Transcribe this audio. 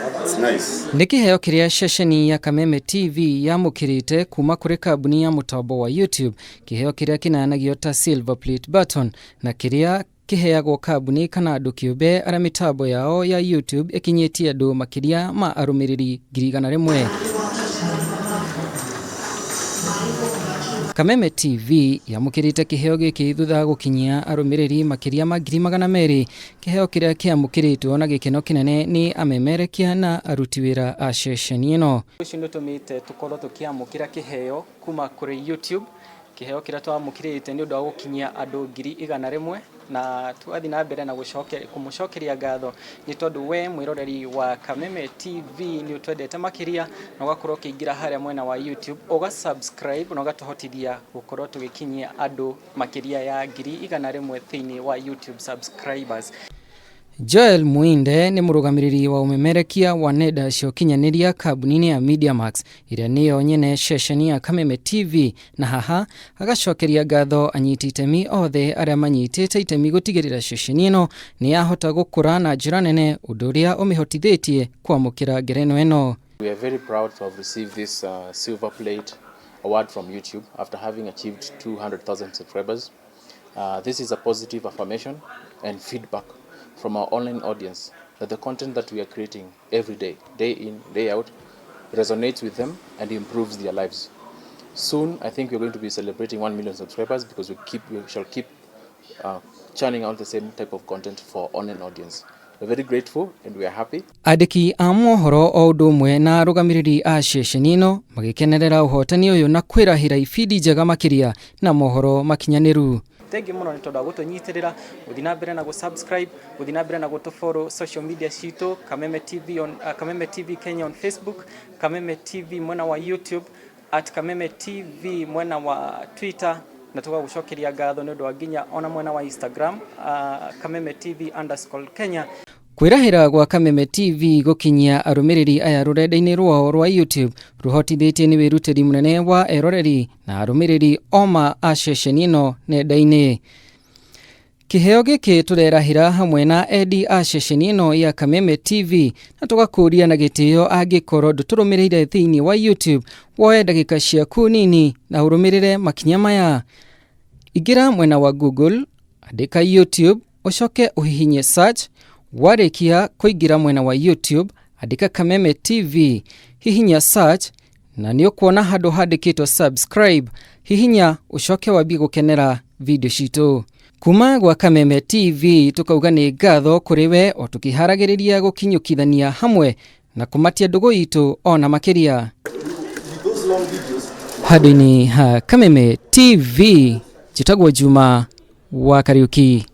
It's nice. Ni kiheo kiria Ceceni ya Kameme TV niyamukirite kuuma kuri kambuni ya mutambo wa YouTube. Kiheo kiria kinanagio ta silver plate button na kiria kiheagwo kambuni kana andu kiumbe aria mitambo yao ya YouTube ikinyitie andu makiria ma arumiriri 100,000. Kameme TV niyamukirite kiheo giki thutha gukinyia arumiriri makiria ma 200,000. Kiheo kiria kiamukiritwo na gikeno kinene ni amemerekia na aruti wira a Ceceni ino. Ucio ndio tumite tukorwo tukiamukira kiheo kuma kuri YouTube. Kiheo kiria twamukirite ni undu wa gukinyia andu 100,000 na twathi na mbere na kumucokeria ngatho ni tondu we mwiroreri wa Kameme TV ni utwendete makiria na ugakorwo ukiingira haria mwena wa YouTube ugasubscribe na ugatuhotithia gukorwo tugikinyia andu makiria ya 100,000 thiini wa YouTube subscribers. Joel Muinde ni murugamiriri wa umemerekia wa nenda cia gukinyaniria kambuni ya Media Max iria niyo nyene Ceceni ya Kameme TV na haha agacokeria ngatho anyiti itemi othe aria manyitite itemi gutigirira Ceceni ino ni yahota gukura na njira nene undu uria umihotithitie kwamukira ngerenwa ino. We are very proud to have received this silver plate award from YouTube after having achieved 200,000 subscribers. This is a positive affirmation and feedback from our online audience that the content that we are creating every day, day in, day out, resonates with them and improves their lives. Soon, I think we're going to be celebrating 1 million subscribers because we shall keep churning out the same type of content for online audience. We're very grateful and we are happy. Andiki a mohoro o undu umwe na arugamiriri a Ceceni ino magikenerera uhotani uyu na kwirahira ibindi njega makiria na mohoro makinyaniru. Thank you muno ni tondu gutunyitirira uthina mbere na subscribe uthina mbere na follow social media citu Kameme TV on Kameme TV Kenya on Facebook, Kameme TV mwena wa YouTube @Kameme TV mwena wa Twitter na tugagucokeria ngatho ni undu wa nginya ona mwena wa Instagram Kameme TV_Kenya. Kwirahira gwa Kameme TV gukinyia arumiriri aya rurenda-ini rwao rwa YouTube ruhotithitie ni wirutiri munene wa eroreri na arumiriri oma a Ceceni ino nenda-ini. Kiheo giki turerahira hamwe na endi a Ceceni ino ya Kameme TV na tugakuria na gitio angikorwo nduturumirire thiini wa YouTube woe ndagika ciaku nini na urumirire makinya maya. Ingira mwena wa Google, andika YouTube, ucoke uhihinye search. Warikia kuingira mwena wa YouTube, andika Kameme TV, hihinya search na ni ukuona handu handikitwo subscribe, hihinya ucoke wambie gukenera video citu. Kuma gwa Kameme TV tukauga ni ngatho kuri we o tukiharagiriria gukinyukithania hamwe na kumatia ndugu itu ona makiria. Hadini ha Kameme TV jitagwo Juma wa Kariuki.